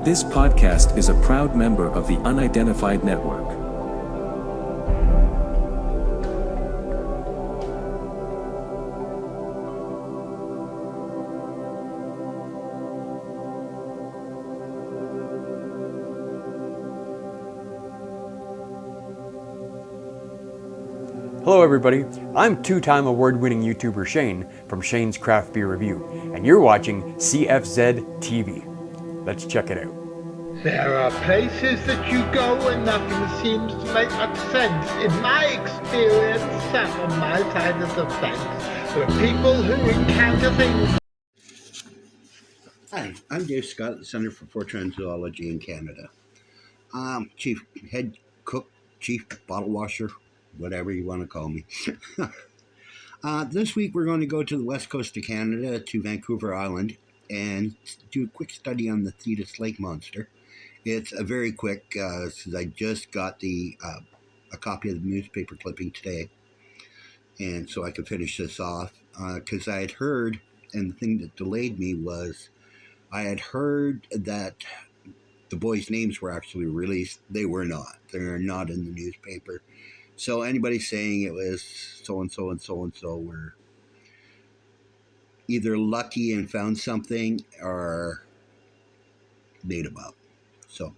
This podcast is a proud member of the Unidentified Network. Hello everybody, I'm two-time award-winning YouTuber Shane from Shane's Craft Beer Review, and you're watching CFZ TV. Let's check it out. There are places that you go and nothing seems to make much sense. In my experience, and on my side of the fence, there are people who encounter things. Hi, I'm Dave Scott at the Center for Fortean Zoology in Canada. Chief head cook, chief bottle washer, whatever you want to call me. This week we're going to go to the west coast of Canada, to Vancouver Island, and do a quick study on the Thetis Lake monster. It's a very quick, since I just got a copy of the newspaper clipping today, and so I could finish this off, because I had heard, and the thing that delayed me was, I had heard that the boys' names were actually released. They were not. They're not in the newspaper. So anybody saying it was so-and-so and so-and-so were either lucky and found something or made them up. So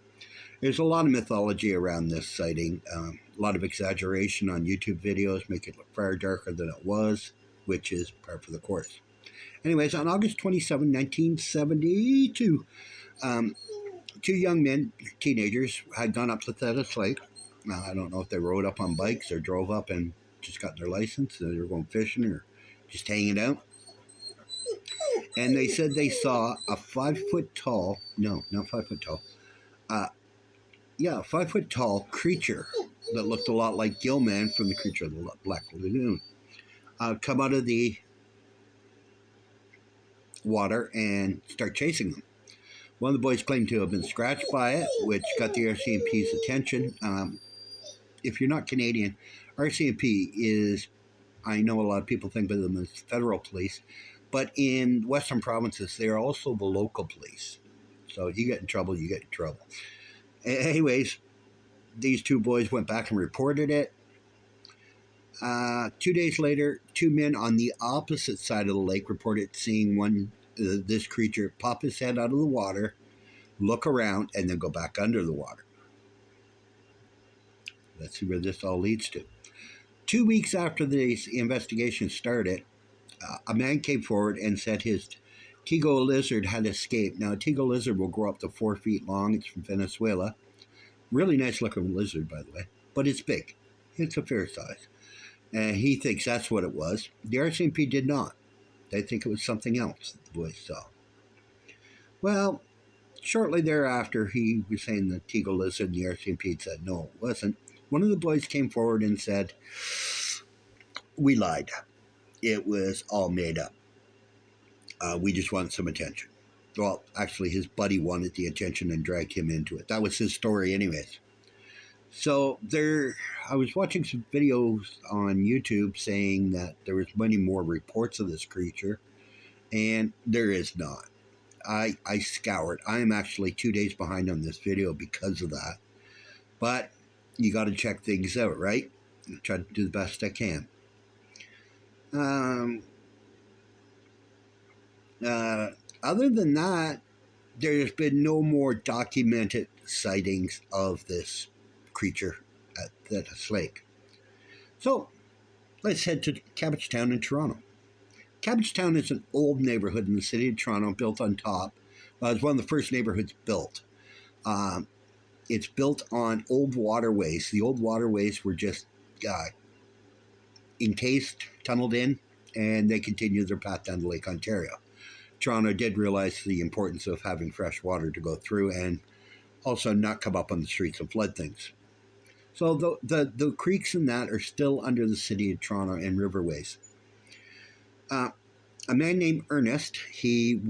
there's a lot of mythology around this sighting. A lot of exaggeration on YouTube videos, make it look far darker than it was, which is par for the course. Anyways, on August 27, 1972, two young men, teenagers, had gone up to Thetis Lake. Now, I don't know if they rode up on bikes or drove up and just got their license, and they were going fishing or just hanging out. And they said they saw a 5 foot tall, no, not 5 foot tall, 5 foot tall creature that looked a lot like Gill Man from the Creature of the Black Lagoon come out of the water and start chasing them. One of the boys claimed to have been scratched by it, which got the RCMP's attention. If you're not Canadian, RCMP is, I know a lot of people think of them as federal police, but in Western provinces, they are also the local police. So you get in trouble, you get in trouble. Anyways, these two boys went back and reported it. 2 days later, two men on the opposite side of the lake reported seeing this creature pop his head out of the water, look around, and then go back under the water. Let's see where this all leads to. 2 weeks after this investigation started, a man came forward and said his Tigo lizard had escaped. Now, a Tigo lizard will grow up to 4 feet long. It's from Venezuela. Really nice looking lizard, by the way, but it's big. It's a fair size. And he thinks that's what it was. The RCMP did not. They think it was something else that the boys saw. Well, shortly thereafter, he was saying the Tigo lizard, and the RCMP said no, it wasn't. One of the boys came forward and said, "We lied. It was all made up. We just wanted some attention." Well, actually, his buddy wanted the attention and dragged him into it. That was his story anyways. So I was watching some videos on YouTube saying that there was many more reports of this creature, and there is not. I scoured. I am actually 2 days behind on this video because of that. But you got to check things out, right? I try to do the best I can. Other than that, there's been no more documented sightings of this creature at Thetis Lake. So, let's head to Cabbage Town in Toronto. Cabbage Town is an old neighborhood in the city of Toronto, built on top. Well, it's one of the first neighborhoods built. It's built on old waterways. The old waterways were just encased, tunneled in, and they continued their path down to Lake Ontario. Toronto did realize the importance of having fresh water to go through and also not come up on the streets and flood things. So the creeks and that are still under the city of Toronto and riverways. A man named Ernest, he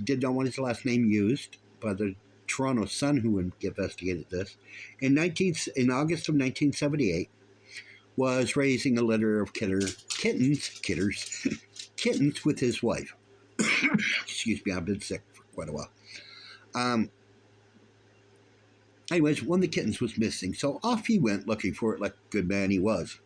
did not want his last name used by the Toronto Sun, who investigated this, in August of 1978, was raising a litter of kittens with his wife. Excuse me, I've been sick for quite a while. Anyways, one of the kittens was missing, so off he went looking for it like a good man he was.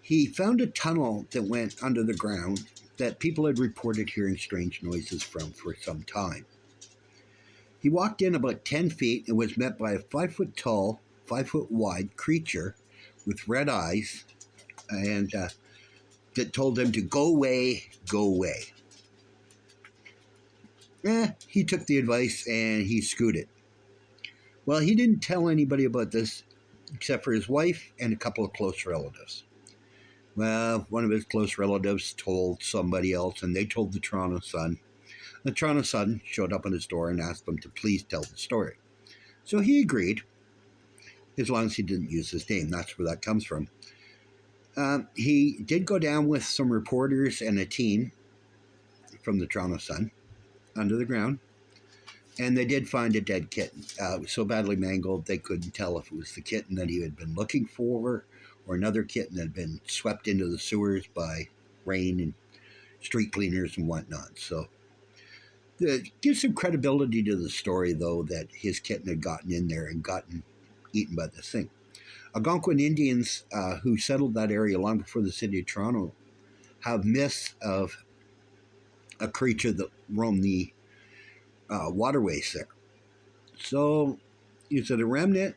He found a tunnel that went under the ground that people had reported hearing strange noises from for some time. He walked in about 10 feet and was met by a 5 foot tall, 5 foot wide creature with red eyes and that told him to go away, go away. He took the advice and he scooted. Well, he didn't tell anybody about this except for his wife and a couple of close relatives. Well, one of his close relatives told somebody else, and they told the Toronto Sun. The Toronto Sun showed up on his door and asked him to please tell the story. So he agreed, as long as he didn't use his name. That's where that comes from. He did go down with some reporters and a team from the Toronto Sun under the ground, and they did find a dead kitten. It was so badly mangled they couldn't tell if it was the kitten that he had been looking for or another kitten that had been swept into the sewers by rain and street cleaners and whatnot. So it gives some credibility to the story, though, that his kitten had gotten in there and gotten eaten by this thing. Algonquin Indians who settled that area long before the city of Toronto have myths of a creature that roamed the waterways there. So, is it a remnant?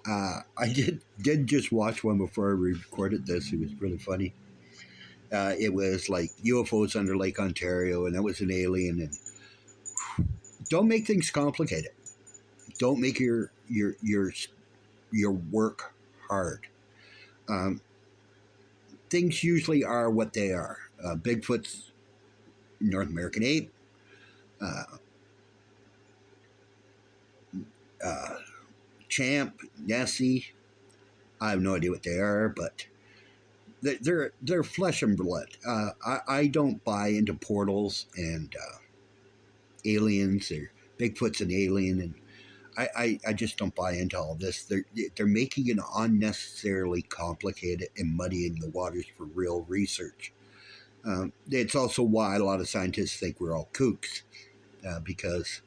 I did just watch one before I recorded this. It was really funny. It was like UFOs under Lake Ontario, and that was an alien. And don't make things complicated. Don't make your work hard. Things usually are what they are. Bigfoot's North American ape. Champ, Nessie. I have no idea what they are, but they're flesh and blood. I don't buy into portals and aliens. Or Bigfoot's an alien, and I just don't buy into all this. They're making it unnecessarily complicated and muddying the waters for real research. It's also why a lot of scientists think we're all kooks, because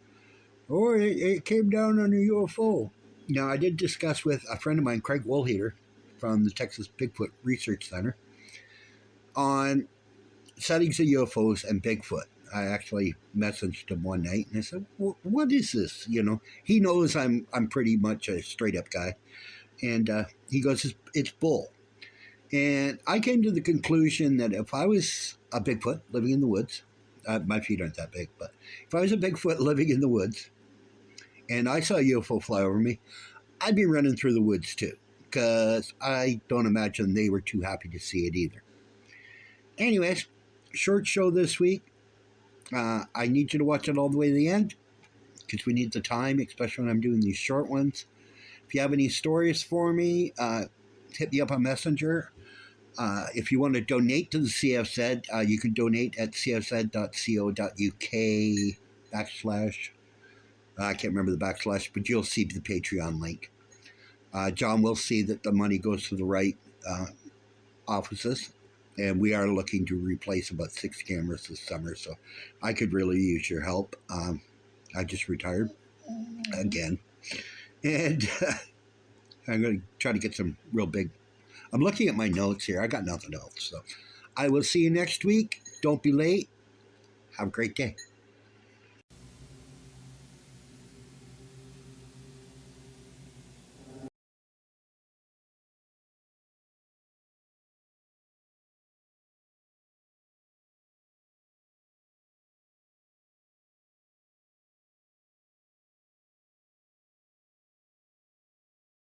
it came down on a UFO. Now, I did discuss with a friend of mine, Craig Woolheater, from the Texas Bigfoot Research Center, on sightings of UFOs and Bigfoot. I actually messaged him one night and I said, "What is this?" You know, he knows I'm pretty much a straight up guy, and he goes, "It's bull." And I came to the conclusion that if I was a Bigfoot living in the woods, my feet aren't that big, but if I was a Bigfoot living in the woods and I saw a UFO fly over me, I'd be running through the woods too, because I don't imagine they were too happy to see it either. Anyways, short show this week. I need you to watch it all the way to the end, because we need the time, especially when I'm doing these short ones. If you have any stories for me, hit me up on Messenger. If you want to donate to the CFZ, you can donate at cfz.co.uk / I can't remember the /, but you'll see the Patreon link. John will see that the money goes to the right offices, and we are looking to replace about 6 cameras this summer, so I could really use your help. I just retired again, and I'm going to try to get some real big. I'm looking at my notes here. I got nothing else, so I will see you next week. Don't be late. Have a great day.